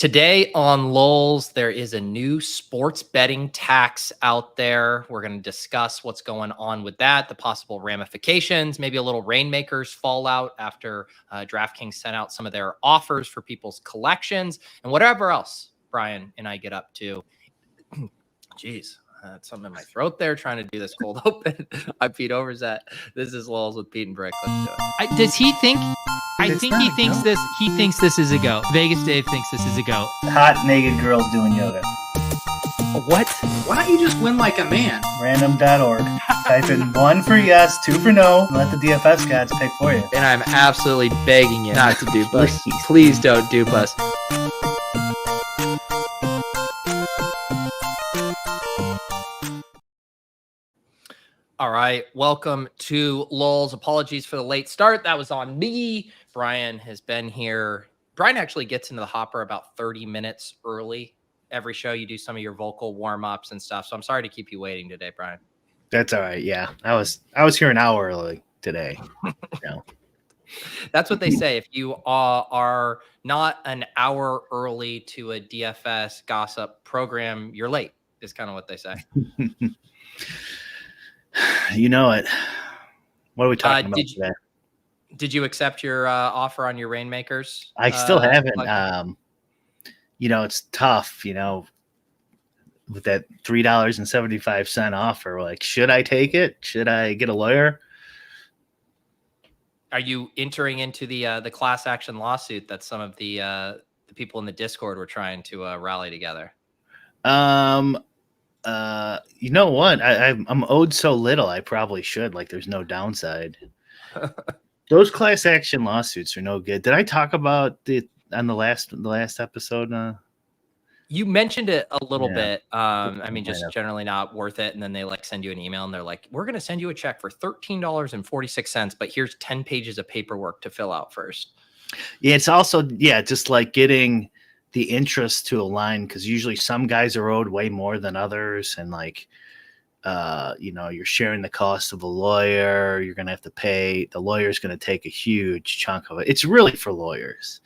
Today on Lulz, there is a new sports betting tax out there. We're going to discuss what's going on with that, the possible ramifications, maybe a little Reignmakers fallout after DraftKings sent out some of their offers for people's collections, and whatever else Brian and I get up to. Jeez. Something in my throat there trying to do this cold open. I'm Pete Overzet. This is Lulz with Pete and Bric. Let's do it. Does he think? I think he thinks this. He thinks this is a go. Vegas Dave thinks this is a go. Hot naked girls doing yoga. What? Why don't you just win like a man? Random.org. Type in 1 for yes, 2 for no. Let the DFS gods pick for you. And I'm absolutely begging you not to dupe us. Please don't dupe us. All right, welcome to Lulz. Apologies for the late start. That was on me. Brian has been here. Brian actually gets into the hopper about 30 minutes early. Every show you do some of your vocal warm-ups and stuff. So I'm sorry to keep you waiting today, Brian. That's all right. Yeah, I was here an hour early today. That's what they say. If you are not an hour early to a DFS gossip program, you're late, is kind of what they say. You know it. What are we talking about today? Did you accept your offer on your Reignmakers? I still haven't. It's tough, with that $3.75 offer. Like, should I take it? Should I get a lawyer? Are you entering into the class action lawsuit that some of the people in the Discord were trying to rally together? You know what? I'm owed so little. I probably should. Like, there's no downside. Those class action lawsuits are no good. Did I talk about it on the last episode? You mentioned it a little bit. Just generally not worth it. And then they send you an email and they're like, we're going to send you a check for $13.46, but here's 10 pages of paperwork to fill out first. Yeah, it's also just like getting the interest to align, because usually some guys are owed way more than others, and you're sharing the cost of a lawyer. You're going to have to pay. The lawyer's going to take a huge chunk of it. It's really for lawyers,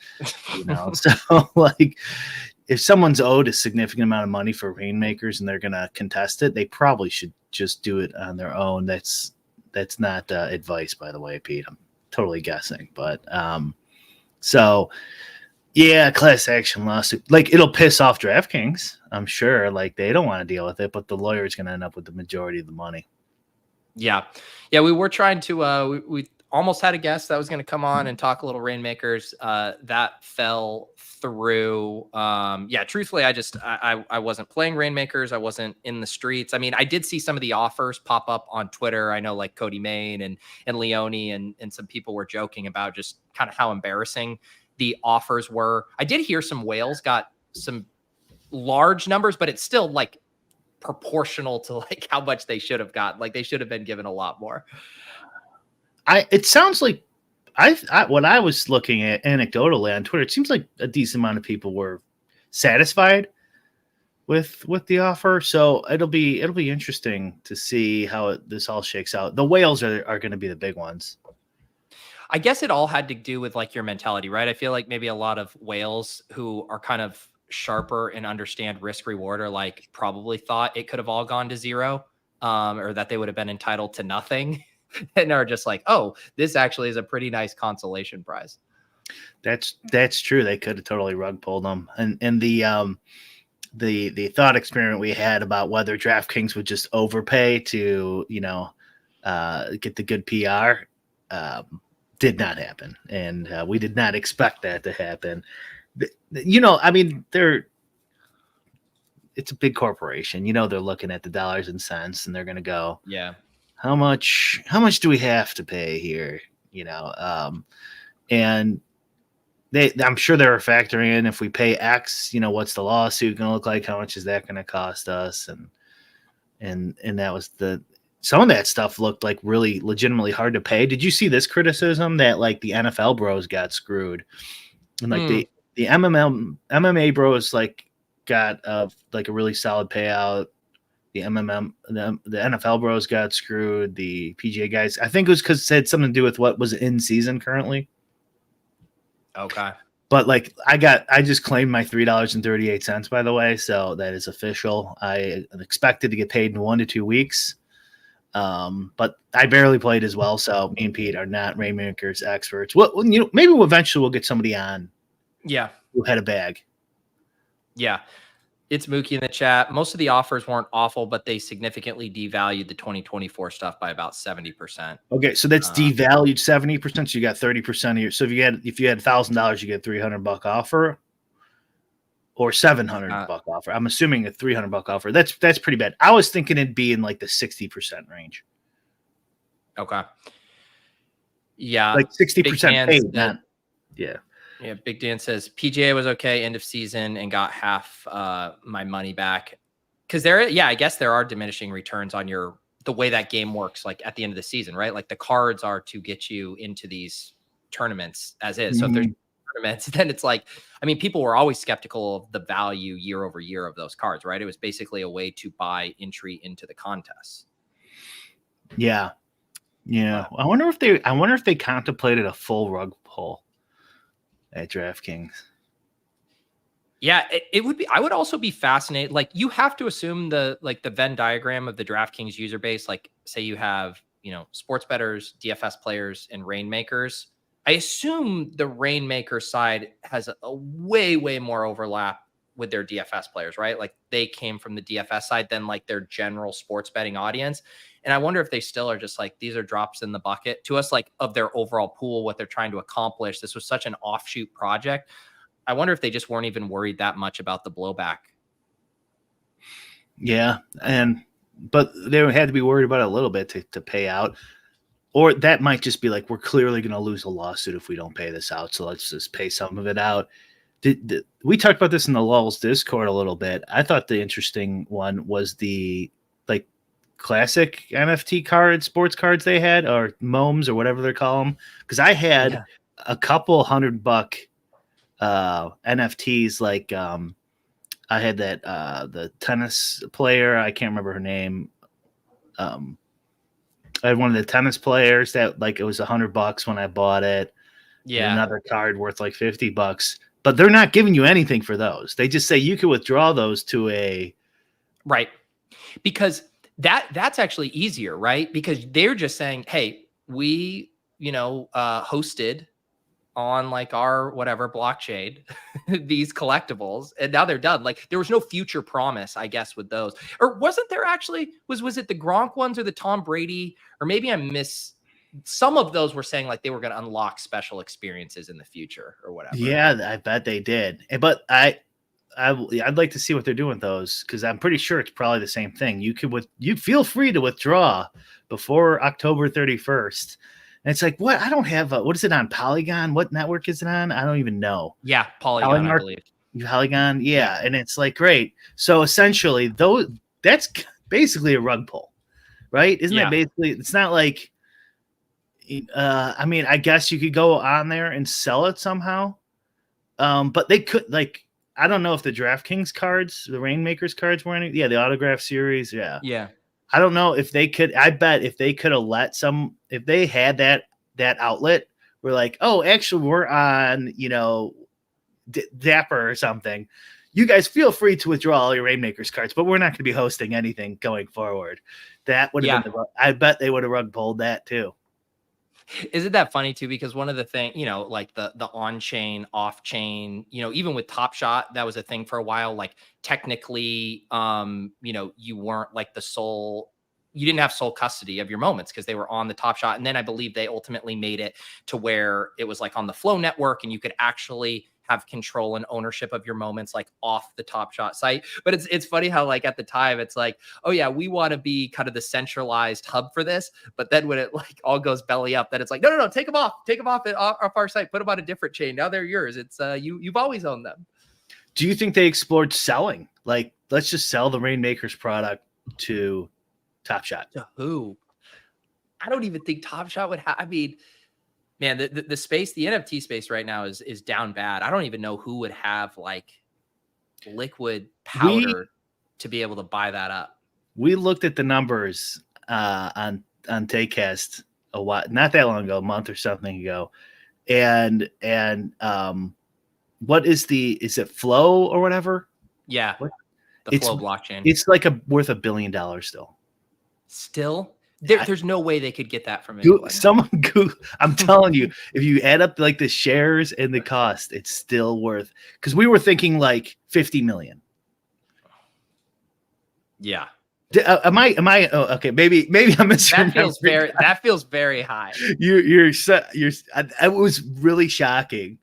So if someone's owed a significant amount of money for Reignmakers and they're going to contest it, they probably should just do it on their own. That's not advice, by the way, Pete. I'm totally guessing, but yeah, class action lawsuit. It'll piss off DraftKings, I'm sure. They don't want to deal with it, but the lawyer is going to end up with the majority of the money. Yeah, we were trying to. We almost had a guest that was going to come on and talk a little Reignmakers. That fell through. Truthfully, I wasn't playing Reignmakers. I wasn't in the streets. I mean, I did see some of the offers pop up on Twitter. I know Cody Main and Leone and some people were joking about just kind of how embarrassing the offers were. I did hear some whales got some large numbers, but it's still proportional to how much they should have got. They should have been given a lot more. It sounds like what I was looking at anecdotally on Twitter, it seems like a decent amount of people were satisfied with the offer. So it'll be interesting to see how this all shakes out. The whales are going to be the big ones. I guess it all had to do with your mentality, right? I feel like maybe a lot of whales who are kind of sharper and understand risk reward are probably thought it could have all gone to zero, or that they would have been entitled to nothing. And are just oh, this actually is a pretty nice consolation prize. That's true. They could have totally rug pulled them. And the thought experiment we had about whether DraftKings would just overpay to get the good PR did not happen, and we did not expect that to happen. It's a big corporation. They're looking at the dollars and cents, and they're going to go, yeah, how much do we have to pay here? And I'm sure they were factoring in, if we pay X, what's the lawsuit going to look like? How much is that going to cost us? And that was some of that stuff looked really legitimately hard to pay. Did you see this criticism that the NFL bros got screwed, and the MMA bros got a really solid payout. The NFL bros got screwed. The PGA guys, I think it was because it had something to do with what was in season currently. Okay. But like I just claimed my $3.38, by the way, so that is official. I expected to get paid in 1 to 2 weeks. But I barely played as well, so me and Pete are not Reignmakers experts. Well, maybe eventually we'll get somebody on Yeah. who had a bag. Yeah. It's Mookie in the chat. Most of the offers weren't awful, but they significantly devalued the 2024 stuff by about 70%. Okay, so that's devalued 70%. So you got 30% of your. So if you had $1,000, you get $300 offer, or $700 offer. I'm assuming a $300 offer. That's pretty bad. I was thinking it'd be in like the 60% range. Okay. Yeah. Like 60% paid. Yeah. Yeah, Big Dan says PGA was okay end of season and got half my money back. Because I guess there are diminishing returns on the way that game works, like at the end of the season, right? Like the cards are to get you into these tournaments as is. So if there's tournaments, then it's like, I mean, people were always skeptical of the value year over year of those cards, right? It was basically a way to buy entry into the contests. Yeah. Yeah. I wonder if they contemplated a full rug pull at DraftKings. Yeah, it would be. I would also be fascinated. Like, you have to assume the Venn diagram of the DraftKings user base. Like, say you have, sports bettors, DFS players, and Reignmakers. I assume the Reignmaker side has a way, way more overlap with their DFS players, right? Like, they came from the DFS side than like their general sports betting audience. And I wonder if they still are just like, these are drops in the bucket to us, like of their overall pool, what they're trying to accomplish. This was such an offshoot project. I wonder if they just weren't even worried that much about the blowback. Yeah. But they had to be worried about it a little bit to pay out. Or that might just be like, we're clearly going to lose a lawsuit if we don't pay this out. So let's just pay some of it out. We talked about this in the Lulz Discord a little bit. I thought the interesting one was the like classic NFT cards, sports cards they had, or MOMs or whatever they call them. Because I had a couple $100 NFTs. Like I had that the tennis player. I can't remember her name. I had one of the tennis players that like it was $100 when I bought it. Yeah, another card worth like $50. But they're not giving you anything for those. They just say you can withdraw those to a right, because that's actually easier, right? Because they're just saying, hey, we hosted on like our whatever blockchain these collectibles, and now they're done. Like there was no future promise, I guess, with those. Or wasn't there actually? Was it the Gronk ones or the Tom Brady? Or maybe I miss. Some of those were saying like they were going to unlock special experiences in the future or whatever. Yeah, I bet they did. But I'd like to see what they're doing with those, because I'm pretty sure it's probably the same thing. You feel free to withdraw before October 31st. And it's like, what? I don't have what is it on Polygon? What network is it on? I don't even know. Yeah, Polygon, I believe. Polygon, yeah. And it's like, great. So essentially, that's basically a rug pull, right? Isn't that basically? It's not like. I mean, I guess you could go on there and sell it somehow. But they could, like, I don't know if the DraftKings cards, the Reignmakers cards were any. Yeah, the autograph series. Yeah. Yeah. I don't know if they could. I bet if they could have if they had that outlet, we're like, oh, actually, we're on, Dapper or something. You guys feel free to withdraw all your Reignmakers cards, but we're not going to be hosting anything going forward. That would have been I bet they would have rug pulled that too. Isn't that funny too? Because one of the things, like the on-chain, off-chain, even with Top Shot, that was a thing for a while. Like technically, you weren't like you didn't have sole custody of your moments because they were on the Top Shot. And then I believe they ultimately made it to where it was like on the Flow network and you could actually have control and ownership of your moments like off the Top Shot site. But it's funny how like at the time it's like, oh yeah, we want to be kind of the centralized hub for this. But then when it like all goes belly up, then it's like, no, take them off off our site, put them on a different chain. Now they're yours. It's you've always owned them. Do you think they explored selling? Like, let's just sell the Reignmakers product to Top Shot. To who? I don't even think Top Shot would have. I mean, man, the space, the NFT space right now is down bad. I don't even know who would have like liquid powder to be able to buy that up. We looked at the numbers on Takecast a while, not that long ago, a month or something ago, and what is it Flow or whatever? Yeah. What? The Flow blockchain. It's like worth $1 billion still. Still? There's no way they could get that from anyone. I'm telling you, if you add up like the shares and the cost, it's still worth, because we were thinking like 50 million. Yeah. Am I okay, maybe I'm misremembering. That feels very high. It was really shocking.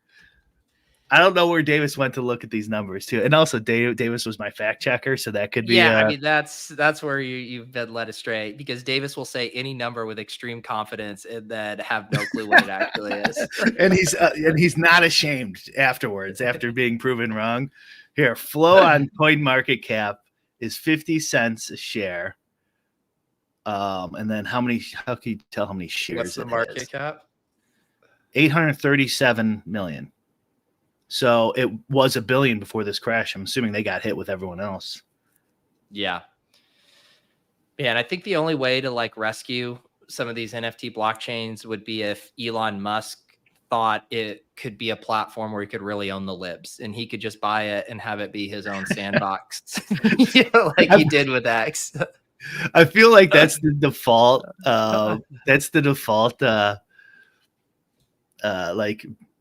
I don't know where Davis went to look at these numbers too, and also Davis was my fact checker, so that could be. Yeah, I mean that's where you've been led astray, because Davis will say any number with extreme confidence and then have no clue what it actually is. and he's not ashamed afterwards after being proven wrong. Here, Flow on CoinMarketCap is 50 cents a share. And then how can you tell how many shares? What's the market cap? 837 million. So it was $1 billion before this crash. I'm assuming they got hit with everyone else. Yeah. Yeah, and I think the only way to like rescue some of these NFT blockchains would be if Elon Musk thought it could be a platform where he could really own the libs and he could just buy it and have it be his own sandbox, like he did with X. I feel like that's the default. That's the default.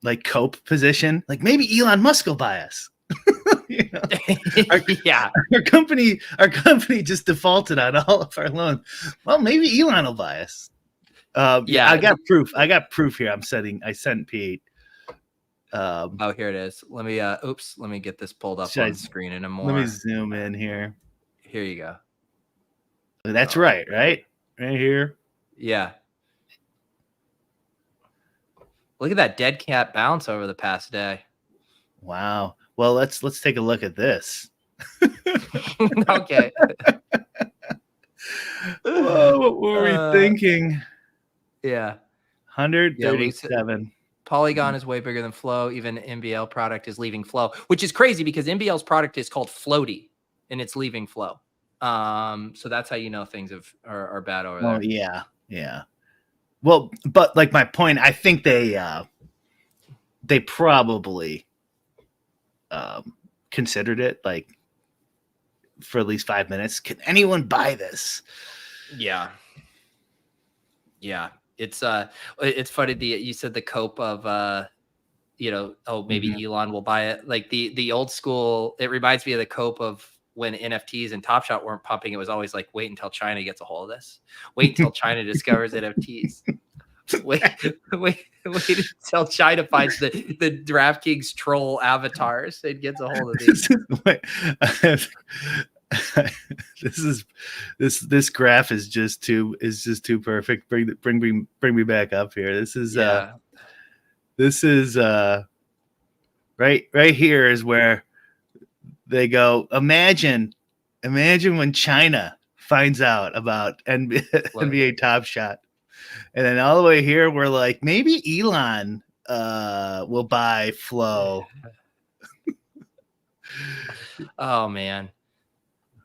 Like cope position. Like maybe Elon Musk will buy us. Our company just defaulted on all of our loans. Well, maybe Elon will buy us. I got proof. I here. I sent Pete. Oh, here it is. Let me get this pulled up on the screen in a more. Let me zoom in here. Here you go. That's right here. Yeah. Look at that dead cat bounce over the past day. Wow. Well, let's take a look at this. Okay. Whoa, what were we thinking? Yeah. 137. Polygon is way bigger than Flow. Even MBL product is leaving Flow, which is crazy because MBL's product is called Floaty and it's leaving Flow. So that's how you know things are bad over there. Oh, yeah. Yeah. Well, but like my point, I think they probably considered it like for at least 5 minutes. Can anyone buy this? Yeah. Yeah. It's funny. You said the cope of maybe Elon will buy it. Like the old school, it reminds me of the cope of when NFTs and Top Shot weren't pumping. It was always like, wait until China gets a hold of this. Wait until China discovers NFTs. Wait until China finds the DraftKings troll avatars and gets a hold of these. This graph is just too perfect. Bring me back up here. This is right here is where they go. Imagine when China finds out about NBA Top Shot. And then all the way here, we're like, maybe Elon will buy Flow. Oh man.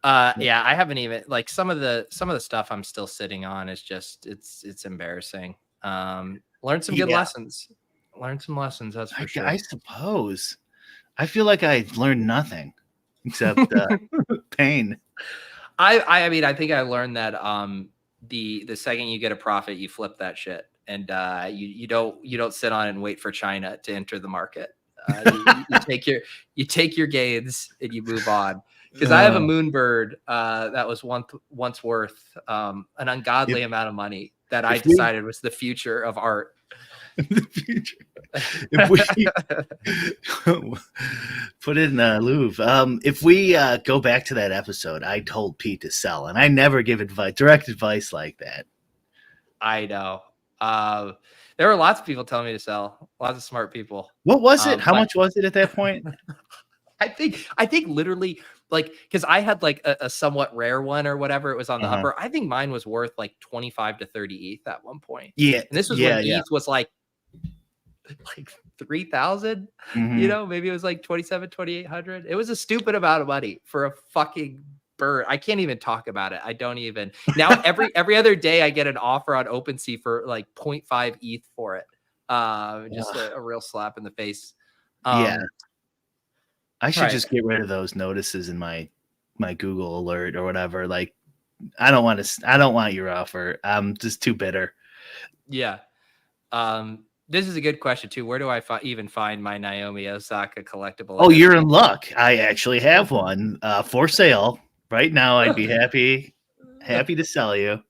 Yeah, I haven't even like some of the stuff I'm still sitting on is just it's embarrassing. Learn some good lessons. Learn some lessons, that's for sure. I suppose. I feel like I learned nothing except pain. I mean, I think I learned that the second you get a profit, you flip that shit, and you don't sit on it and wait for China to enter the market. You take your gains and you move on. Because I have a Moonbird that was once worth an ungodly amount of money that I decided was the future of art. The future. If we put it in the Louvre. If we go back to that episode, I told Pete to sell, and I never give direct advice like that. I know. There were lots of people telling me to sell. Lots of smart people. What was it? How much was it at that point? I think literally like because I had like a somewhat rare one or whatever. It was on the upper. I think mine was worth like 25 to 30 ETH at one point. Yeah, and this was when ETH was like 3,000. Maybe it was like 2,800. It was a stupid amount of money for a fucking bird. I can't even talk about it. I don't even now. Every other day I get an offer on OpenSea for like 0.5 ETH for it. Just a real slap in the face. I should Right. just get rid of those notices in my Google alert or whatever. Like, I don't want your offer. I'm just too bitter. Yeah. This is a good question too. Where do I even find my Naomi Osaka collectible? Oh, you're in luck. I actually have one for sale right now. I'd be happy to sell you.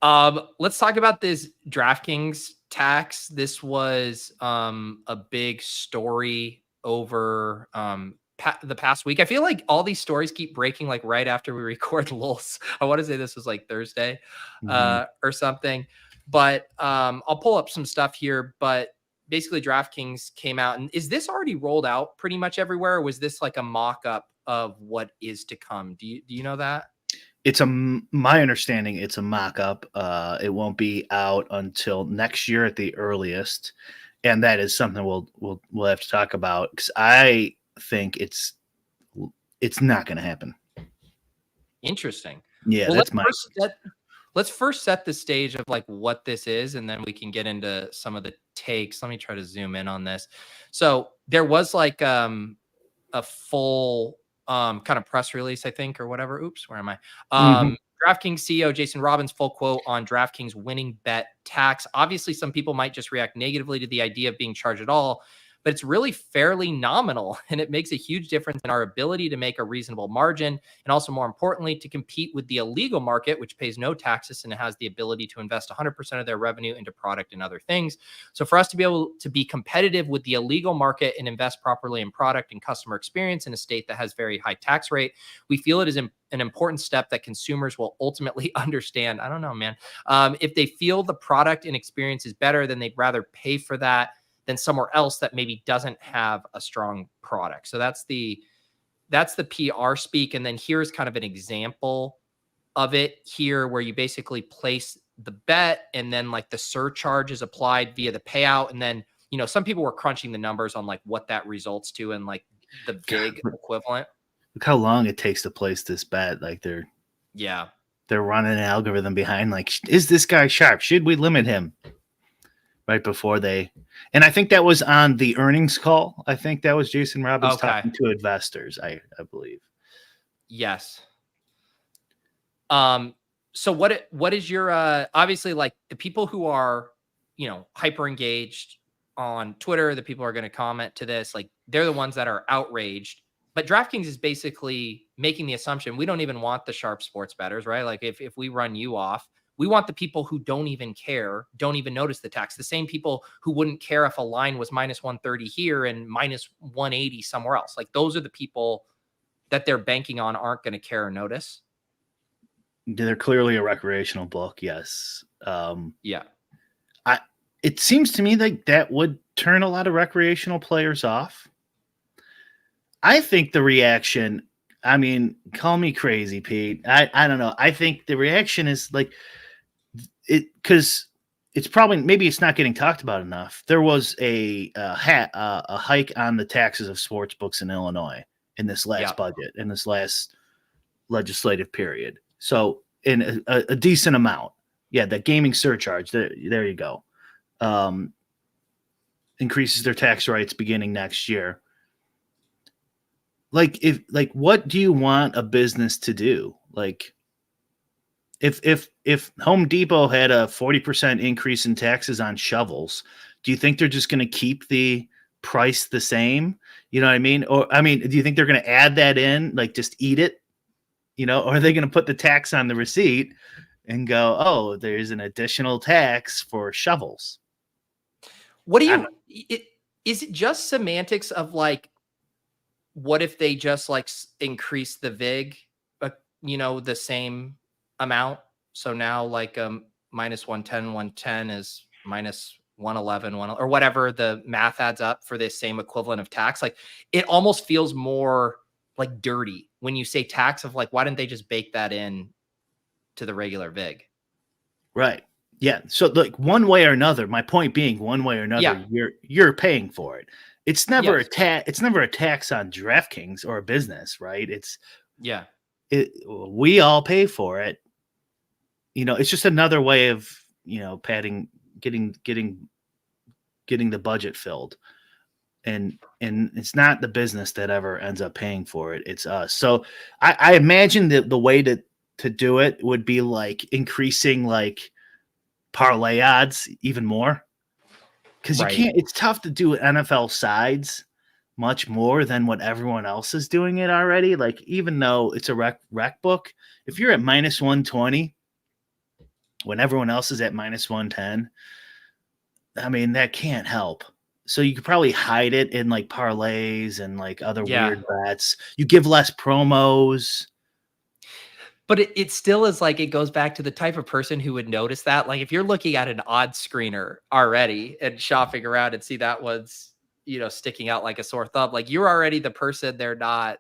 Let's talk about this DraftKings tax. This was a big story over the past week. I feel like all these stories keep breaking like right after we record Lulz. I want to say this was like Thursday or something. But I'll pull up some stuff here. But basically, DraftKings came out, and is this already rolled out pretty much everywhere? Or was this like a mock-up of what is to come? Do you know that? It's my understanding. It's a mock-up. It won't be out until next year at the earliest, and that is something we'll have to talk about because I think it's not going to happen. Interesting. Yeah, well, that's let's first set the stage of like what this is, and then we can get into some of the takes. Let me try to zoom in on this. So there was like a full kind of press release, I think, or whatever. Oops, where am I? DraftKings CEO Jason Robbins' full quote on DraftKings winning bet tax. Obviously, some people might just react negatively to the idea of being charged at all, but it's really fairly nominal, and it makes a huge difference in our ability to make a reasonable margin, and also more importantly, to compete with the illegal market, which pays no taxes and has the ability to invest 100% of their revenue into product and other things. So for us to be able to be competitive with the illegal market and invest properly in product and customer experience in a state that has very high tax rate, we feel it is an important step that consumers will ultimately understand. I don't know, man. If they feel the product and experience is better, then they'd rather pay for that than somewhere else that maybe doesn't have a strong product. So that's the PR speak. And then here's kind of an example of it here, where you basically place the bet and then like the surcharge is applied via the payout. And then, some people were crunching the numbers on like what that results to and like the big equivalent. Look how long it takes to place this bet. Like they're running an algorithm behind. Like, is this guy sharp? Should we limit him? Right before and I think that was on the earnings call. I think that was Jason Robbins talking to investors, I believe. Yes. So what is your obviously like the people who are, hyper engaged on Twitter, the people who are going to comment to this, like they're the ones that are outraged. But DraftKings is basically making the assumption we don't even want the sharp sports bettors, right? Like if we run you off, we want the people who don't even care, don't even notice the tax. The same people who wouldn't care if a line was minus 130 here and minus 180 somewhere else. Like those are the people that they're banking on aren't going to care or notice. They're clearly a recreational book. Yes. Yeah. It seems to me like that would turn a lot of recreational players off. I think the reaction, I mean, call me crazy, Pete. I don't know. I think the reaction is like, because it's probably maybe it's not getting talked about enough. There was a hike on the taxes of sports books in Illinois in this last budget, in this last legislative period. So in a decent amount, the gaming surcharge. There you go. Increases their tax rates beginning next year. What do you want a business to do? Like, if Home Depot had a 40% increase in taxes on shovels, do you think they're just going to keep the price the same? You know what I mean? Or, do you think they're going to add that in, like just eat it? Or are they going to put the tax on the receipt and go, oh, there's an additional tax for shovels? What do you, is it just semantics of like, what if they just like increase the VIG, the same amount? So now like minus 110 is minus 111, or whatever the math adds up for this same equivalent of tax. Like it almost feels more like dirty when you say tax of like, why didn't they just bake that in to the regular VIG? Right. Yeah. So like one way or another, my point being one way or another, you're paying for it. It's never a it's never a tax on DraftKings or a business, right? We all pay for it. It's just another way of, getting the budget filled. and it's not the business that ever ends up paying for it. It's us. So I imagine that the way to do it would be like increasing like parlay odds even more. Because you Right. can't, it's tough to do NFL sides much more than what everyone else is doing it already. Like, even though it's a rec book, if you're at minus 120 when everyone else is at minus 110, I mean, that can't help. So you could probably hide it in like parlays and like other weird bets. You give less promos. But it still is like, it goes back to the type of person who would notice that. Like, if you're looking at an odd screener already and shopping around and see that one's, sticking out like a sore thumb, like, you're already the person they're not,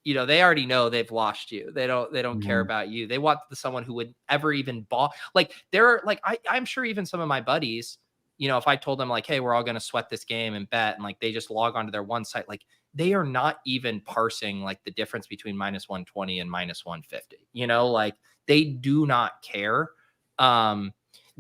they already know they've lost you. They don't care about you. They want someone who would ever even like, they're like, I'm sure even some of my buddies, if I told them like, hey, we're all going to sweat this game and bet, and like, they just log onto their one site, like, they are not even parsing like the difference between minus 120 and minus 150, like, they do not care.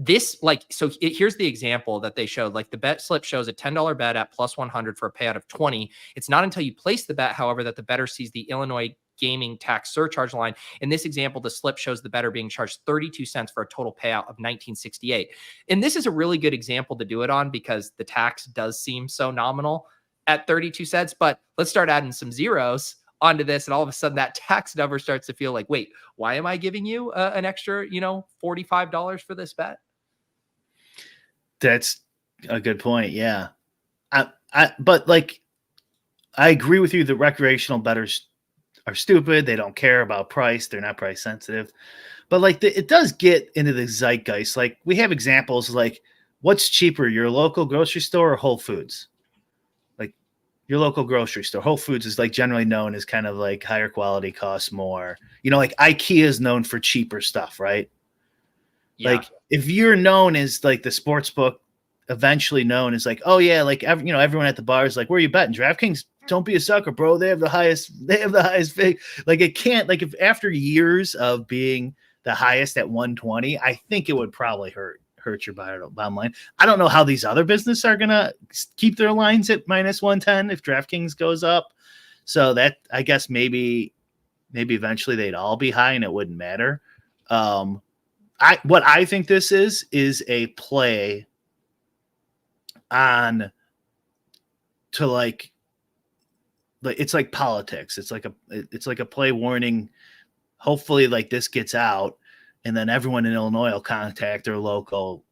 Here's the example that they showed. Like, the bet slip shows a $10 bet at plus 100 for a payout of 20. It's not until you place the bet, however, that the bettor sees the Illinois gaming tax surcharge line. In this example, the slip shows the bettor being charged 32 cents for a total payout of 1968. And this is a really good example to do it on because the tax does seem so nominal at 32 cents, but let's start adding some zeros onto this. And all of a sudden that tax number starts to feel like, wait, why am I giving you an extra, $45 for this bet? That's a good point. Yeah. But like, I agree with you. The recreational bettors are stupid. They don't care about price. They're not price sensitive, but like it does get into the zeitgeist. Like, we have examples like, what's cheaper, your local grocery store or Whole Foods? Like, your local grocery store, Whole Foods is like generally known as kind of like higher quality, costs more, like IKEA is known for cheaper stuff, right? Yeah. Like, if you're known as like the sports book, eventually known as like, oh yeah, like everyone at the bar is like, where are you betting? DraftKings, don't be a sucker, bro. They have the highest fig. Like, it can't, like, if after years of being the highest at 120, I think it would probably hurt your bottom line. I don't know how these other businesses are gonna keep their lines at minus 110 if DraftKings goes up. So that, I guess maybe eventually they'd all be high and it wouldn't matter. What I think this is a play on to like it's like politics. It's like a play warning. Hopefully, like, this gets out, and then everyone in Illinois will contact their local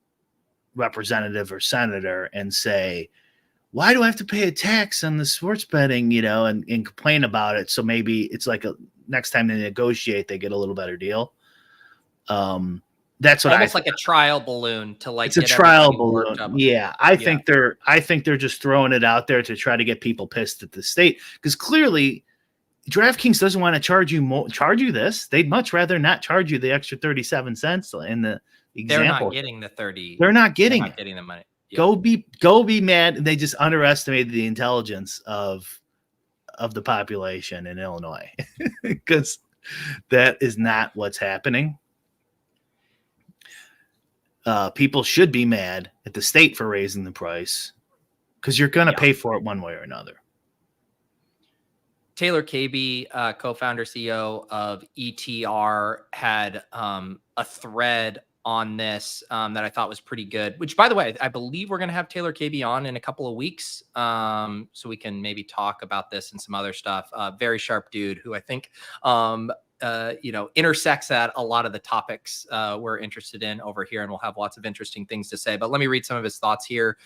representative or senator and say, why do I have to pay a tax on the sports betting, and complain about it. So maybe it's like next time they negotiate, they get a little better deal. That's what almost like a trial balloon to like, it's a trial balloon. Yeah. I think they're just throwing it out there to try to get people pissed at the state, because clearly DraftKings doesn't want to charge you this. They'd much rather not charge you the extra 37 cents in the example. They're not getting the 30. They're not getting the money. Yeah. Go be mad. They just underestimated the intelligence of the population in Illinois, because that is not what's happening. People should be mad at the state for raising the price, because you're going to pay for it one way or another. Taylor KB, co-founder, CEO of ETR, had a thread on this that I thought was pretty good, which, by the way, I believe we're going to have Taylor KB on in a couple of weeks. So we can maybe talk about this and some other stuff. Very sharp dude who I think, intersects at a lot of the topics we're interested in over here, and we'll have lots of interesting things to say. But let me read some of his thoughts here.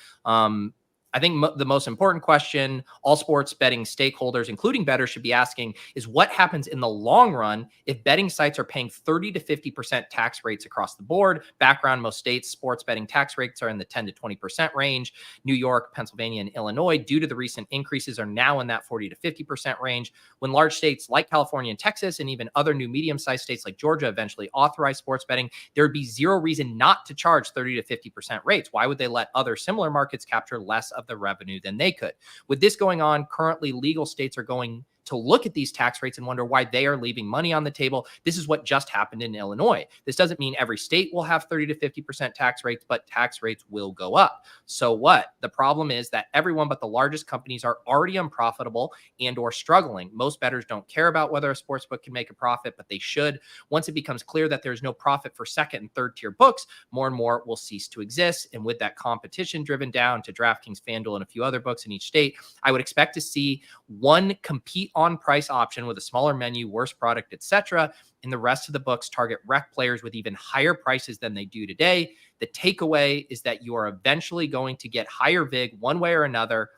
I think the most important question all sports betting stakeholders, including bettors, should be asking is what happens in the long run if betting sites are paying 30 to 50% tax rates across the board. Background: most states' sports betting tax rates are in the 10 to 20% range. New York, Pennsylvania, and Illinois, due to the recent increases, are now in that 40 to 50% range. When large states like California and Texas, and even other new medium-sized states like Georgia, eventually authorize sports betting, there would be zero reason not to charge 30 to 50% rates. Why would they let other similar markets capture less of the revenue than they could? With this going on, currently legal states are going to look at these tax rates and wonder why they are leaving money on the table. This is what just happened in Illinois. This doesn't mean every state will have 30 to 50% tax rates, but tax rates will go up. So what? The problem is that everyone but the largest companies are already unprofitable and or struggling. Most bettors don't care about whether a sportsbook can make a profit, but they should. Once it becomes clear that there's no profit for second and third tier books, more and more will cease to exist. And with that competition driven down to DraftKings, FanDuel, and a few other books in each state, I would expect to see one compete on price option with a smaller menu, worse product, etc., and the rest of the books target rec players with even higher prices than they do today. The takeaway is that you are eventually going to get higher VIG one way or another,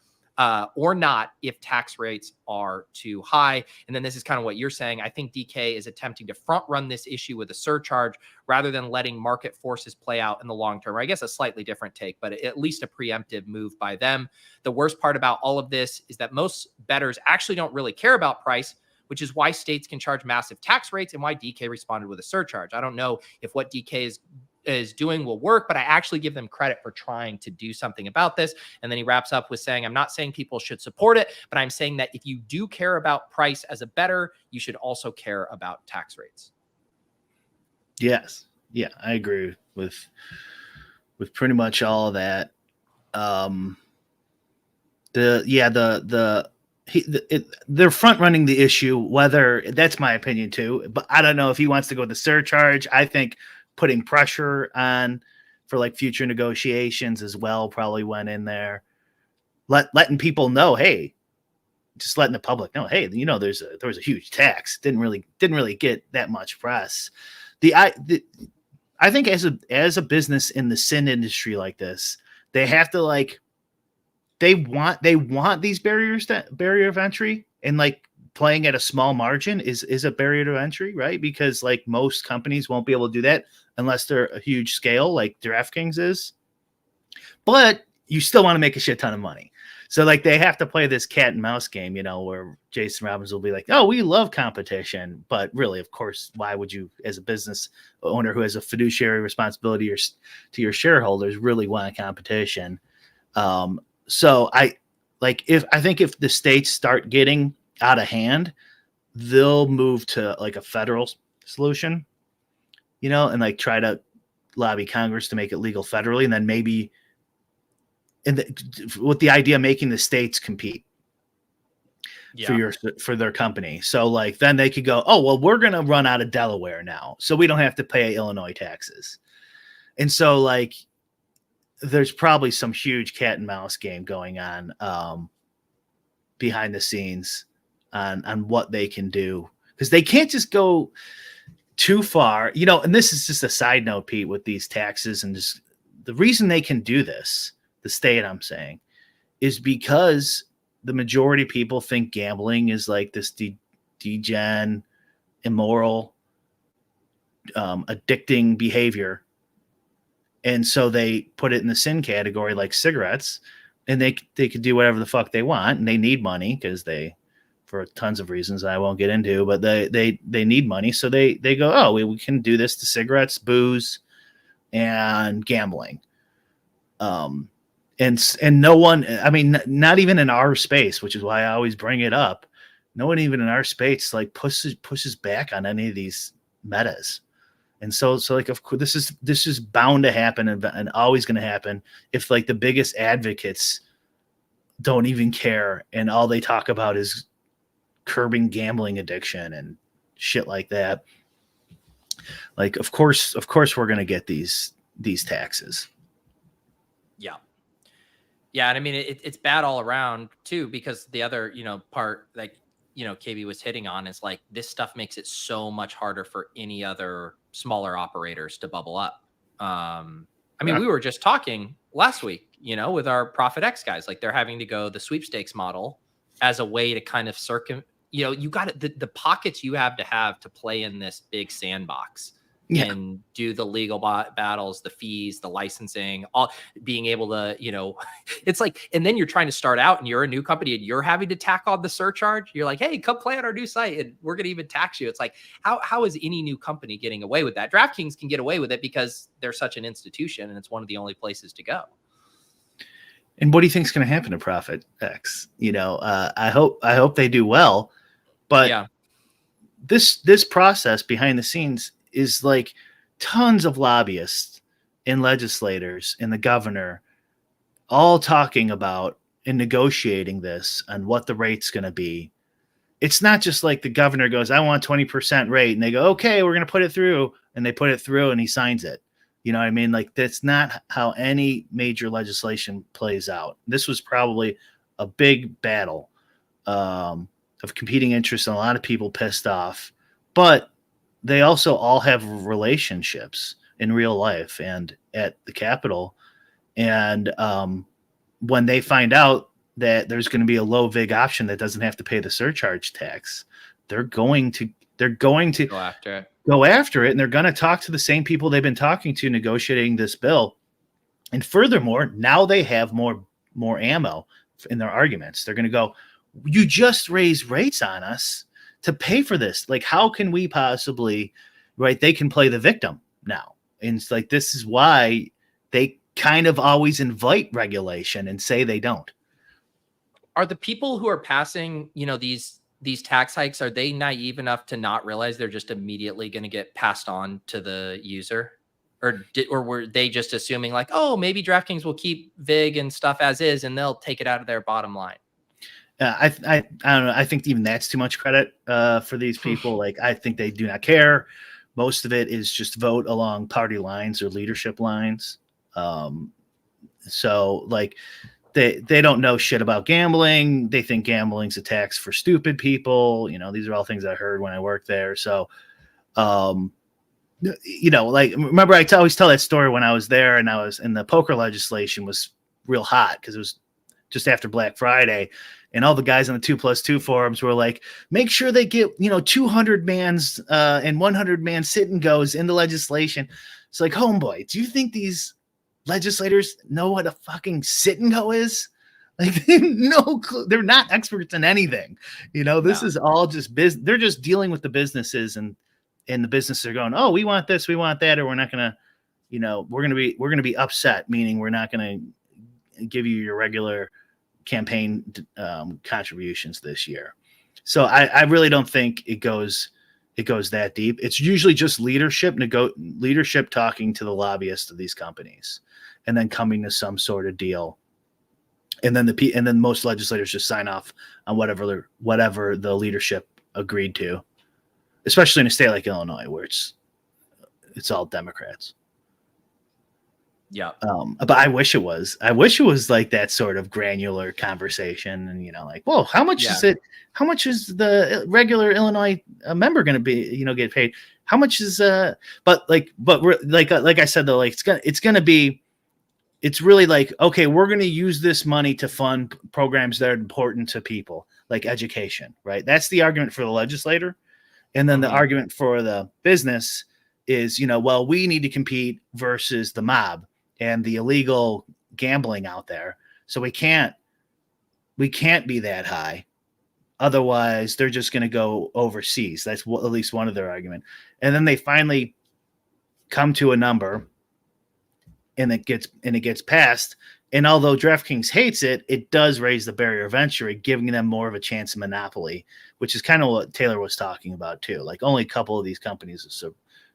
or not, if tax rates are too high. And then this is kind of what you're saying. I think DK is attempting to front run this issue with a surcharge rather than letting market forces play out in the long term. Or I guess a slightly different take, but at least a preemptive move by them. The worst part about all of this is that most bettors actually don't really care about price, which is why states can charge massive tax rates and why DK responded with a surcharge. I don't know if what DK is doing will work, but I actually give them credit for trying to do something about this. And then he wraps up with saying, I'm not saying people should support it, but I'm saying that if you do care about price as a bettor, you should also care about tax rates. Yes. Yeah, I agree with pretty much all of that. They're front running the issue, whether that's my opinion too, but I don't know if he wants to go the surcharge. I think putting pressure on for like future negotiations as well probably went in there. Letting people know, hey, just letting the public know, hey, you know, there was a huge tax. Didn't really get that much press. I think as a business in the sin industry like this, they have to like they want these barrier of entry, and like playing at a small margin is a barrier to entry, right? Because like most companies won't be able to do that unless they're a huge scale like DraftKings is. But you still want to make a shit ton of money. So like they have to play this cat and mouse game, you know, where Jason Robbins will be like, oh, we love competition. But really, of course, why would you, as a business owner who has a fiduciary responsibility to your shareholders, really want competition? So I think if the states start getting out of hand, they'll move to like a federal solution, you know, and like try to lobby Congress to make it legal federally, and then maybe with the idea of making the states compete for their company. So like then they could go, oh well, we're gonna run out of Delaware now, so we don't have to pay Illinois taxes. And so like there's probably some huge cat and mouse game going on behind the scenes on what they can do, because they can't just go too far, you know. And this is just a side note, Pete, with these taxes, and just the reason they can do this, the state I'm saying, is because the majority of people think gambling is like this degen, immoral, addicting behavior. And so they put it in the sin category like cigarettes, and they could do whatever the fuck they want, and they need money because for tons of reasons I won't get into, but they need money. So they go, oh, we can do this to cigarettes, booze, and gambling. And no one, I mean, not even in our space, which is why I always bring it up. No one even in our space like pushes back on any of these metas. And so like, of course, this is bound to happen and always going to happen if like the biggest advocates don't even care, and all they talk about is curbing gambling addiction and shit like that. Like, of course, we're going to get these taxes. Yeah. Yeah. And I mean, it's bad all around too, because the other, you know, part like, you know, KB was hitting on is like, this stuff makes it so much harder for any other smaller operators to bubble up. I mean, we were just talking last week, you know, with our Profit X guys, like they're having to go the sweepstakes model as a way to kind of you know, you got the pockets you have to play in this big sandbox. Yeah. And do the legal battles, the fees, the licensing, all being able to, you know, it's like, and then you're trying to start out and you're a new company and you're having to tack on the surcharge. You're like, hey, come play on our new site and we're going to even tax you. It's like, how is any new company getting away with that? DraftKings can get away with it because they're such an institution and it's one of the only places to go. And what do you think is going to happen to Profit X? You know, I hope they do well, But Yeah. this process behind the scenes is like tons of lobbyists and legislators and the governor all talking about and negotiating this and what the rate's going to be. It's not just like the governor goes, I want 20% rate. And they go, okay, we're going to put it through. And they put it through and he signs it. You know what I mean? Like, that's not how any major legislation plays out. This was probably a big battle of competing interests and a lot of people pissed off. But they also all have relationships in real life and at the Capitol. And when they find out that there's going to be a low vig option that doesn't have to pay the surcharge tax, they're going to Go after it. And they're going to talk to the same people they've been talking to negotiating this bill. And furthermore, now they have more ammo in their arguments. They're going to go, you just raised rates on us to pay for this. Like, how can we possibly, right? They can play the victim now. And it's like, this is why they kind of always invite regulation and say they don't. Are the people who are passing, these tax hikes, are they naive enough to not realize they're just immediately going to get passed on to the user? Or were they just assuming like, oh, maybe DraftKings will keep VIG and stuff as is, and they'll take it out of their bottom line? I don't know. I think even that's too much credit for these people. Like, I think they do not care. Most of it is just vote along party lines or leadership lines. So like they don't know shit about gambling. They think gambling's a tax for stupid people. These are all things I heard when I worked there. So, like, remember I always tell that story when I was there and I was in the poker legislation was real hot because it was just after Black Friday. And all the guys on the 2+2 forums were like, make sure they get, 200 mans and 100 man sit and goes in the legislation. It's like, homeboy, do you think these legislators know what a fucking sit and go is? Like, no clue. They're not experts in anything. This is all just business. They're just dealing with the businesses and the businesses are going, oh, we want this, we want that, or we're not going to, we're going to be upset, meaning we're not going to give you your regular campaign contributions this year. So I really don't think it goes that deep. It's usually just leadership talking to the lobbyists of these companies and then coming to some sort of deal. And then most legislators just sign off on whatever the leadership agreed to, especially in a state like Illinois where it's all Democrats. Yeah. But I wish it was like that sort of granular conversation and, like, whoa, how much is it? How much is the regular Illinois member going to be, get paid? How much is, but we're like I said, though, like it's really like, okay, we're going to use this money to fund programs that are important to people, like education, right? That's the argument for the legislator. And then the argument for the business is, well, we need to compete versus the mob and the illegal gambling out there. So we can't be that high. Otherwise, they're just going to go overseas. That's at least one of their argument. And then they finally come to a number and it gets passed. And although DraftKings hates it, it does raise the barrier of entry, giving them more of a chance of monopoly, which is kind of what Taylor was talking about too. Like, only a couple of these companies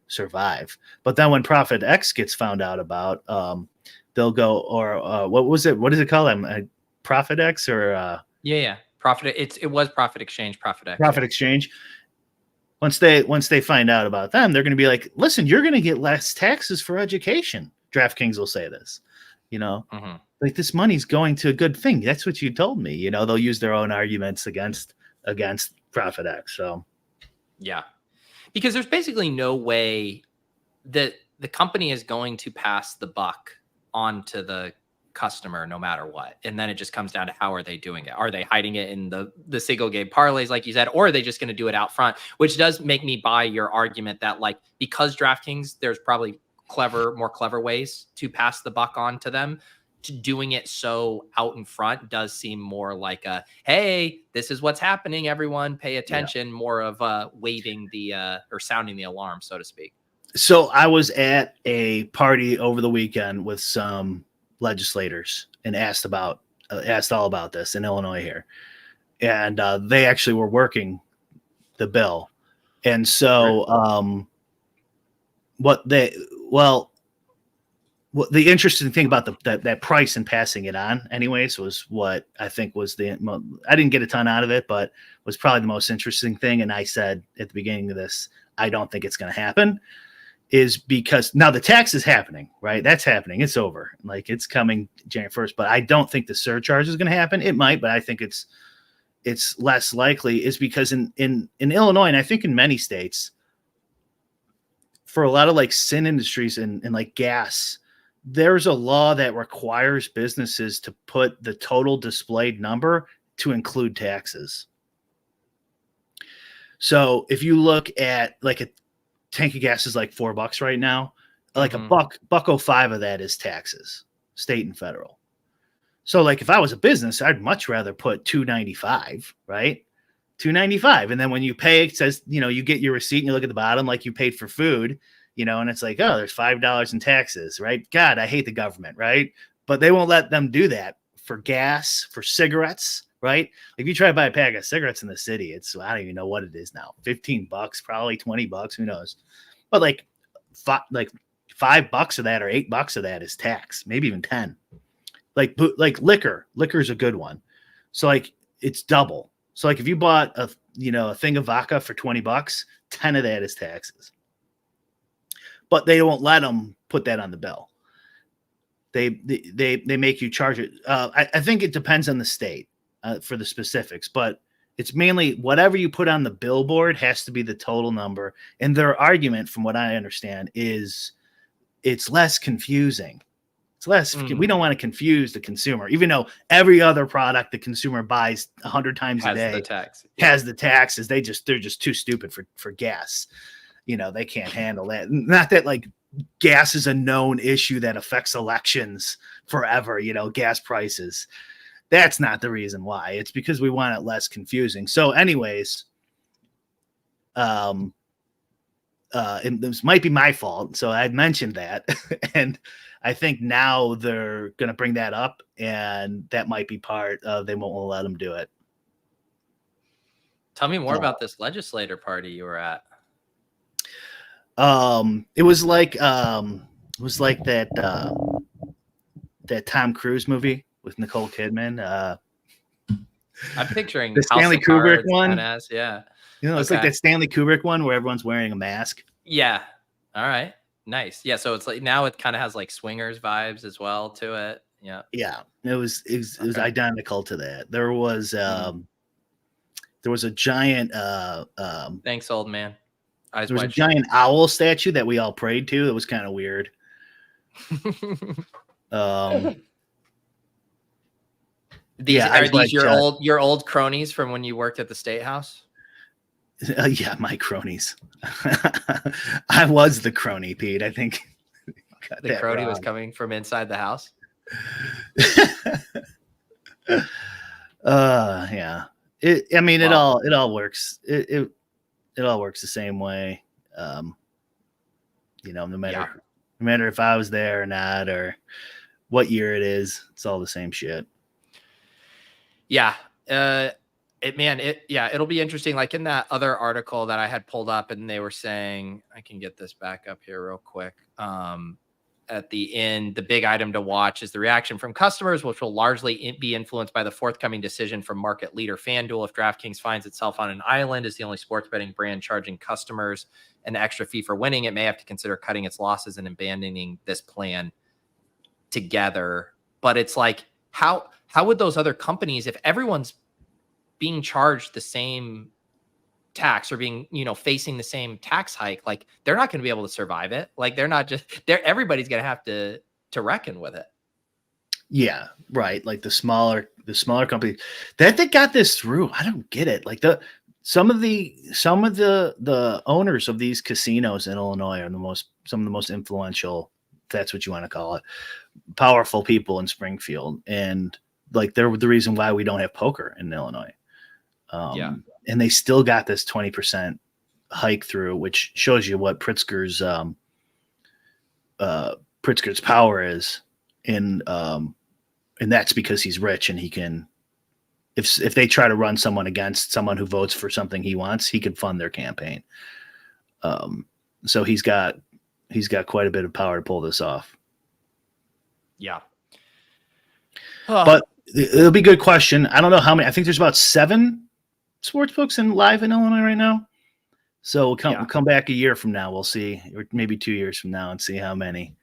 survive. But then when Profit X gets found out about, they'll go, or what was it? What does it call them? Profit X or Profit. It was Profit Exchange. Profit X. Profit Exchange. Once they find out about them, they're going to be like, listen, you're going to get less taxes for education. DraftKings will say this, like, this money's going to a good thing. That's what you told me. They'll use their own arguments against Profit X. So, yeah. Because there's basically no way that the company is going to pass the buck on to the customer no matter what. And then it just comes down to how are they doing it? Are they hiding it in the single game parlays, like you said, or are they just going to do it out front? Which does make me buy your argument that, like, because DraftKings, there's probably more clever ways to pass the buck on to them. To doing it so out in front does seem more like a, hey, this is what's happening, everyone pay attention, more of waving or sounding the alarm, so to speak. So I was at a party over the weekend with some legislators and asked all about this in Illinois here. And they actually were working the bill. And so what the interesting thing about that price and passing it on anyways was what I think was I didn't get a ton out of it, but was probably the most interesting thing. And I said at the beginning of this, I don't think it's going to happen, is because now the tax is happening, right? That's happening. It's over. Like it's coming January 1st, but I don't think the surcharge is going to happen. It might, but I think it's less likely, is because in Illinois, and I think in many states, for a lot of like sin industries and like gas, there's a law that requires businesses to put the total displayed number to include taxes. So if you look at like a tank of gas is like $4 right now, like a $1.05 of that is taxes, state and federal. So like if I was a business, I'd much rather put $2.95, right? $2.95. And then when you pay, it says, you get your receipt and you look at the bottom, like you paid for food, and it's like, oh, there's $5 in taxes, right? God, I hate the government, right? But they won't let them do that for gas, for cigarettes, right? If you try to buy a pack of cigarettes in the city, I don't even know what it is now, $15, probably $20, who knows? But like $5 of that or $8 of that is tax, maybe even 10. Like liquor is a good one. So like it's double. So like if you bought a thing of vodka for $20, 10 of that is taxes. But they won't let them put that on the bill. They make you charge it. I think it depends on the state for the specifics, but it's mainly whatever you put on the billboard has to be the total number. And their argument, from what I understand, is it's less confusing. It's less. We don't want to confuse the consumer, even though every other product the consumer buys 100 times a day has the taxes. They're just too stupid for gas. They can't handle that. Not that like gas is a known issue that affects elections forever, gas prices. That's not the reason why. It's because we want it less confusing. So anyways, and this might be my fault. So I mentioned that. And I think now they're going to bring that up, and that might be part of, they won't let them do it. Tell me more about this legislator party you were at. It was like that Tom Cruise movie with Nicole Kidman. I'm picturing the Stanley Kubrick one. Yeah. It's like that Stanley Kubrick one where everyone's wearing a mask. Yeah. All right. Nice. Yeah. So it's like now it kind of has like swingers vibes as well to it. Yeah. Yeah. It was identical to that. There was a giant thanks, old man. There was a giant owl statue that we all prayed to. That was kind of weird. Are these your old cronies from when you worked at the State House? Yeah, my cronies. I was the crony, Pete. I think the crony was coming from inside the house. Yeah. It all works. It all works the same way. No matter if I was there or not, or what year it is, it's all the same shit. Yeah. It'll be interesting. Like in that other article that I had pulled up, and they were saying, I can get this back up here real quick. At the end, the big item to watch is the reaction from customers, which will largely be influenced by the forthcoming decision from market leader FanDuel. If DraftKings finds itself on an island as the only sports betting brand charging customers an extra fee for winning, it may have to consider cutting its losses and abandoning this plan together. But it's like, how would those other companies, if everyone's being charged the same tax or being, facing the same tax hike, like they're not going to be able to survive it. Like everybody's going to have to reckon with it. Yeah. Right. Like the smaller companies that they got this through. I don't get it. Like some of the owners of these casinos in Illinois are some of the most influential, if that's what you want to call it, powerful people in Springfield. And like, they're the reason why we don't have poker in Illinois. And they still got this 20% hike through, which shows you what Pritzker's power is. And that's because he's rich and he can if they try to run someone against someone who votes for something he wants, he could fund their campaign. So he's got quite a bit of power to pull this off. Yeah. But it'll be a good question. I don't know how many. I think there's about 7 sports books live in Illinois right now. So we'll come back a year from now. We'll see, or maybe 2 years from now, and see how many.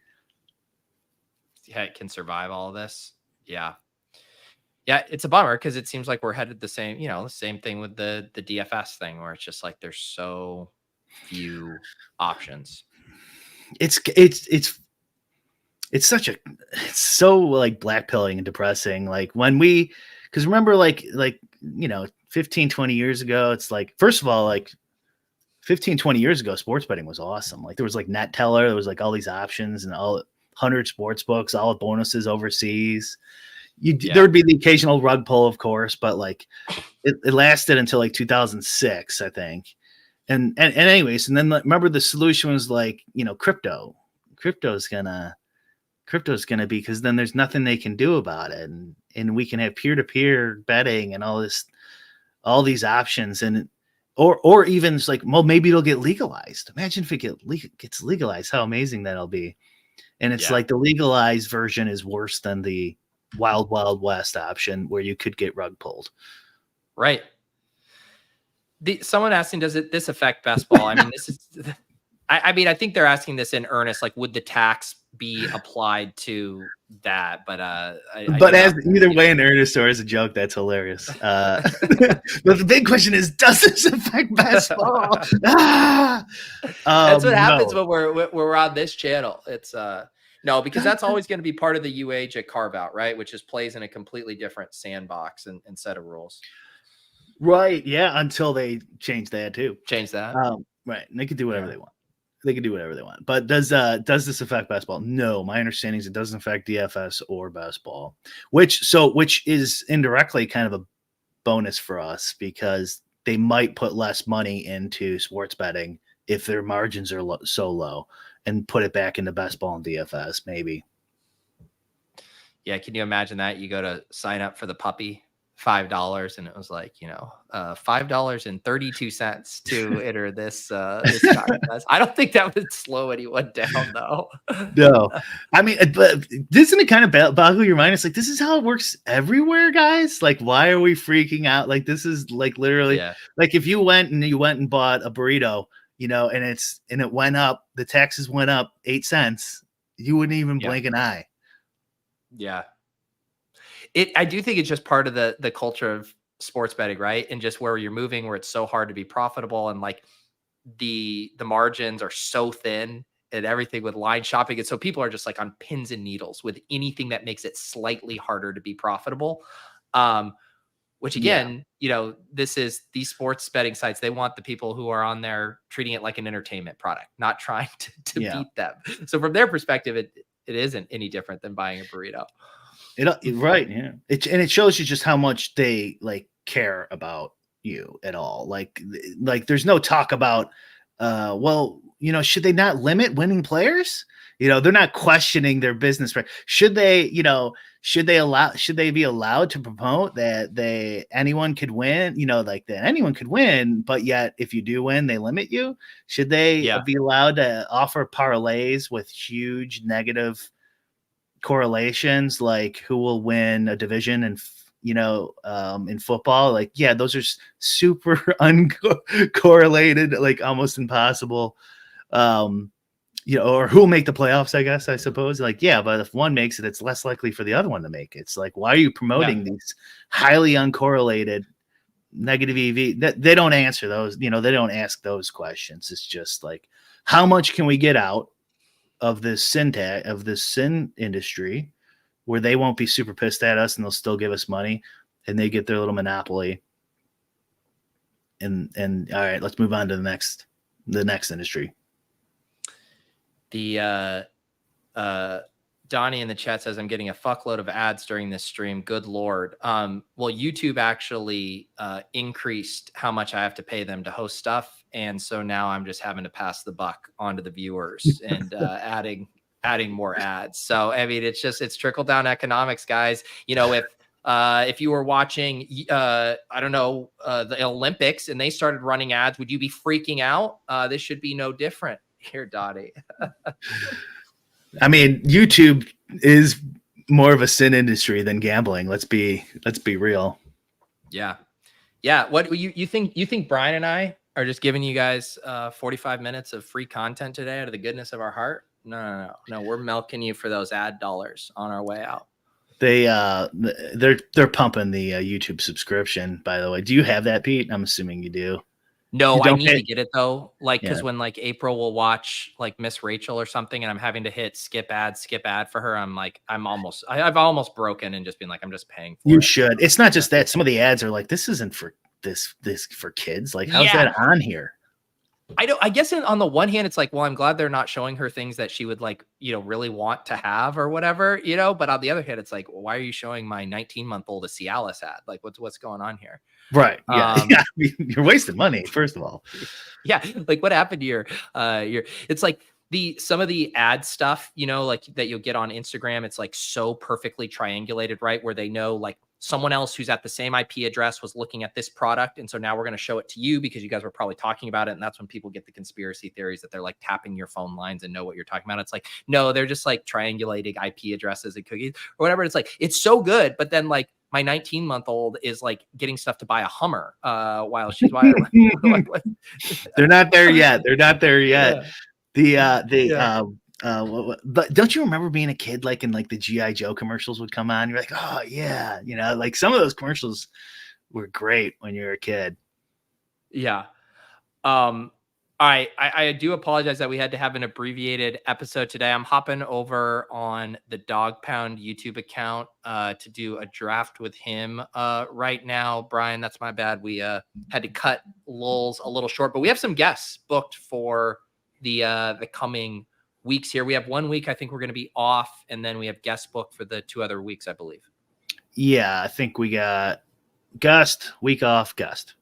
Yeah, it can survive all of this. Yeah. Yeah, it's a bummer because it seems like we're headed the same thing with the DFS thing, where it's just like there's so few options. It's so like blackpilling and depressing. Like because remember, like 15, 20 years ago, it's like, first of all, like 15, 20 years ago, sports betting was awesome. Like there was like Net Teller, there was like all these options and all 100 sports books, all bonuses overseas. There would be the occasional rug pull, of course, but like it lasted until like 2006, I think. And anyways, and then remember the solution was like, crypto's gonna be, because then there's nothing they can do about it, and we can have peer-to-peer betting and all these options, and or even it's like, well, maybe it'll get legalized. Imagine if it gets legalized, how amazing that'll be. And it's like the legalized version is worse than the wild west option where you could get rug pulled. Right. Someone asking, does this affect best ball? I mean, this is, I think they're asking this in earnest. Like, would the tax be applied to that? But as either way, in earnest or as a joke, that's hilarious. But the big question is, does this affect best ball? That's what happens when we're on this channel. It's no, because that's always going to be part of the UAJ carve out, right? Which is plays in a completely different sandbox and set of rules. Right. Yeah. Until they change that too. Change that. Right. And they can do whatever they want. They can do whatever they want. But does this affect best ball? No. My understanding is it doesn't affect DFS or best ball, which is indirectly kind of a bonus for us, because they might put less money into sports betting if their margins are so low, and put it back into best ball and DFS, maybe. Yeah. Can you imagine that? You go to sign up for the puppy, $5, and it was like, $5.32 to enter this contest. I don't think that would slow anyone down, though. No, I mean, but doesn't it kind of boggle your mind? It's like, this is how it works everywhere, guys. Like, why are we freaking out? Like, this is like literally like if you went and bought a burrito, and it went up, the taxes went up 8 cents, you wouldn't even blink an eye. Yeah. I do think it's just part of the culture of sports betting, right? And just where you're moving, where it's so hard to be profitable, and like the margins are so thin and everything with line shopping. And so people are just like on pins and needles with anything that makes it slightly harder to be profitable. Which again, these sports betting sites, they want the people who are on there treating it like an entertainment product, not trying to beat them. So from their perspective, it isn't any different than buying a burrito. Right. Yeah. It shows you just how much they like care about you at all. Like there's no talk about, should they not limit winning players? They're not questioning their business. Should they be allowed to promote that anyone could win, that anyone could win, but yet if you do win, they limit you? Should they be allowed to offer parlays with huge negative correlations, like who will win a division and in football? Like, those are super uncorrelated, like almost impossible. Or who will make the playoffs, I suppose. Like, but if one makes it, it's less likely for the other one to make it. It's like, why are you promoting these highly uncorrelated negative EV? That they don't answer those, they don't ask those questions. It's just like, how much can we get out of this sin industry where they won't be super pissed at us and they'll still give us money, and they get their little monopoly. And all right, let's move on to the next industry. The Donnie in the chat says, I'm getting a fuckload of ads during this stream. Good Lord. Well, YouTube actually increased how much I have to pay them to host stuff. And so now I'm just having to pass the buck onto the viewers and adding more ads. So, I mean, it's trickle down economics, guys. If If you were watching, I don't know, the Olympics and they started running ads, would you be freaking out? This should be no different here, Dottie. I mean, YouTube is more of a sin industry than gambling. Let's be real. Yeah. What you think? You think Brian and I are just giving you guys 45 minutes of free content today out of the goodness of our heart? No. We're milking you for those ad dollars on our way out. They're pumping the YouTube subscription. By the way, do you have that, Pete? I'm assuming you do. No, You I don't need pay- to get it though. Like, because Yeah. when like April will watch like Miss Rachel or something, and I'm having to hit skip ad for her, I've almost broken and just been like, I'm just paying for You it. should. It's not just that. Some of the ads are like, this isn't for this for kids. Like, how's Yeah. that on here? I guess on the one hand, it's like, well, I'm glad they're not showing her things that she would like, really want to have or whatever, but on the other hand, it's like, well, why are you showing my 19-month-old a Cialis ad? Like, what's going on here? Right. Yeah. Um, Yeah. You're wasting money, first of all. Yeah. Like, what happened to your it's like some of the ad stuff, like that you'll get on Instagram. It's like so perfectly triangulated, right? Where they know like someone else who's at the same IP address was looking at this product. And so now we're going to show it to you because you guys were probably talking about it. And that's when people get the conspiracy theories that they're like tapping your phone lines and know what you're talking about. It's like, no, they're just like triangulating IP addresses and cookies or whatever. It's like, it's so good. But then like my 19-month-old is like getting stuff to buy a Hummer while she's They're not there yet. They're not there yet. Yeah. But don't you remember being a kid, like in like the G.I. Joe commercials would come on? You're like, oh yeah, like some of those commercials were great when you were a kid. Yeah. I do apologize that we had to have an abbreviated episode today. I'm hopping over on the Dog Pound YouTube account to do a draft with him right now. Brian, that's my bad. We had to cut lulls a little short, but we have some guests booked for the coming weeks here. We have 1 week I think we're going to be off, and then we have guests booked for the 2 other weeks, I believe. Yeah, I think we got Gust, week off, Gust.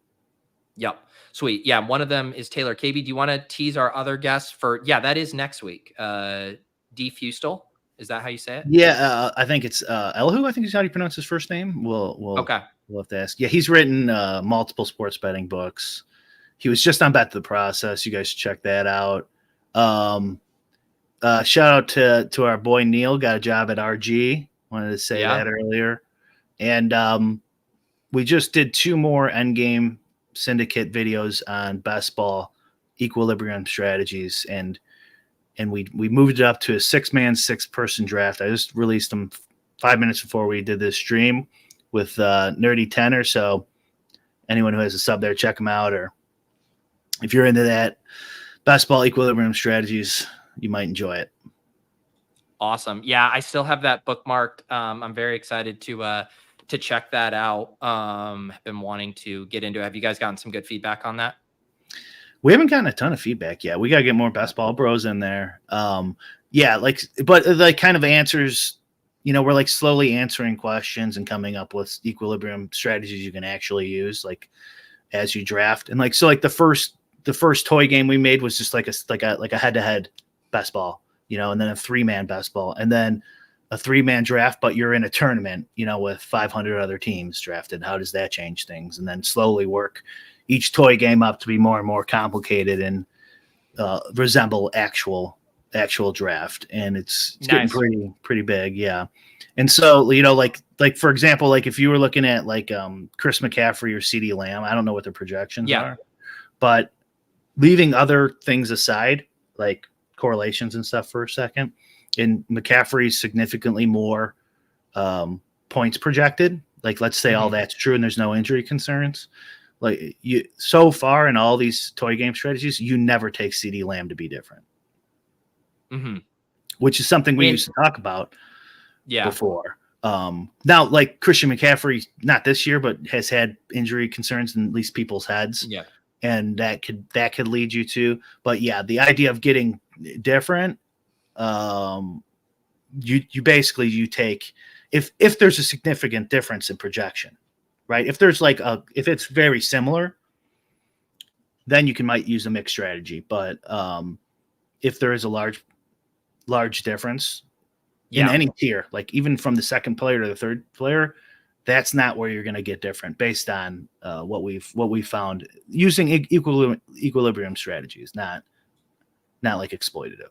Yep. Sweet. Yeah. One of them is Taylor KB. Do you want to tease our other guests for, that is next week. D Fustel. Is that how you say it? Yeah. I think it's Elihu. I think is how you pronounce his first name. We'll have to ask. Yeah. He's written multiple sports betting books. He was just on Bet the Process. You guys should check that out. Shout out to our boy Neil, got a job at RG. Wanted to say that earlier. And we just did 2 more Endgame Syndicate videos on best ball equilibrium strategies, and we moved it up to a 6-man 6-person draft. I just released them 5 minutes before we did this stream with Nerdy Tenor. So anyone who has a sub there, check them out. Or if you're into that best ball equilibrium strategies, you might enjoy it. Awesome. Yeah, I still have that bookmarked. I'm very excited to check that out. I've been wanting to get into it. Have you guys gotten some good feedback on that? We haven't gotten a ton of feedback yet. We got to get more best ball bros in there. But like kind of answers, we're like slowly answering questions and coming up with equilibrium strategies you can actually use, like as you draft. And like, so like the first toy game we made was just like a head-to-head best ball, and then a 3-man best ball, and then a 3-man draft, but you're in a tournament, with 500 other teams drafted. How does that change things? And then slowly work each toy game up to be more and more complicated and resemble actual draft. And it's Nice. getting pretty big. Yeah. And so, like for example, like if you were looking at like Chris McCaffrey or CeeDee Lamb, I don't know what their projections are, but leaving other things aside, like correlations and stuff for a second, and McCaffrey's significantly more points projected. Like, let's say all that's true and there's no injury concerns. Like so far in all these toy game strategies, you never take CeeDee Lamb to be different, which is something we used to talk about before. Now, like Christian McCaffrey, not this year, but has had injury concerns in at least people's heads. Yeah. And that could lead you to, but yeah, the idea of getting different, you basically take if there's a significant difference in projection, right? If there's if it's very similar, then you might use a mixed strategy. But if there is a large difference in any tier, like even from the second player to the third player, that's not where you're going to get different based on what we've found using equilibrium strategies, not like exploitative.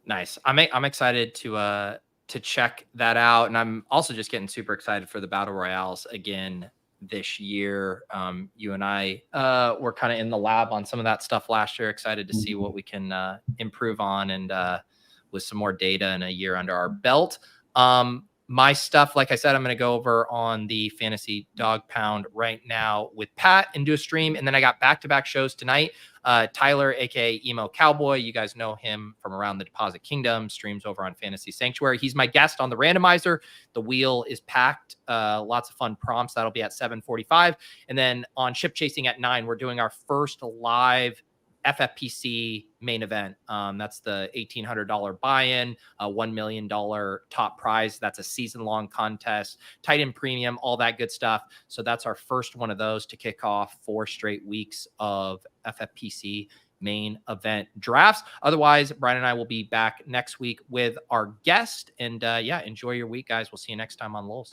Nice. I'm excited to check that out, and I'm also just getting super excited for the battle royales again this year. You and I were kind of in the lab on some of that stuff last year. Excited to see what we can improve on, and with some more data and a year under our belt. My stuff, like I said, I'm going to go over on the Fantasy Dog Pound right now with Pat and do a stream. And then I got back-to-back shows tonight. Tyler, aka Emo Cowboy, you guys know him from around the Deposit Kingdom, streams over on Fantasy Sanctuary. He's my guest on the randomizer. The wheel is packed. Lots of fun prompts. That'll be at 7:45. And then on Ship Chasing at 9, we're doing our first live FFPC main event. That's the $1,800 buy-in, $1 million top prize. That's a season-long contest, tight end premium, all that good stuff. So that's our first one of those to kick off 4 straight weeks of FFPC main event drafts. Otherwise, Brian and I will be back next week with our guest. And yeah, enjoy your week, guys. We'll see you next time on Lulz.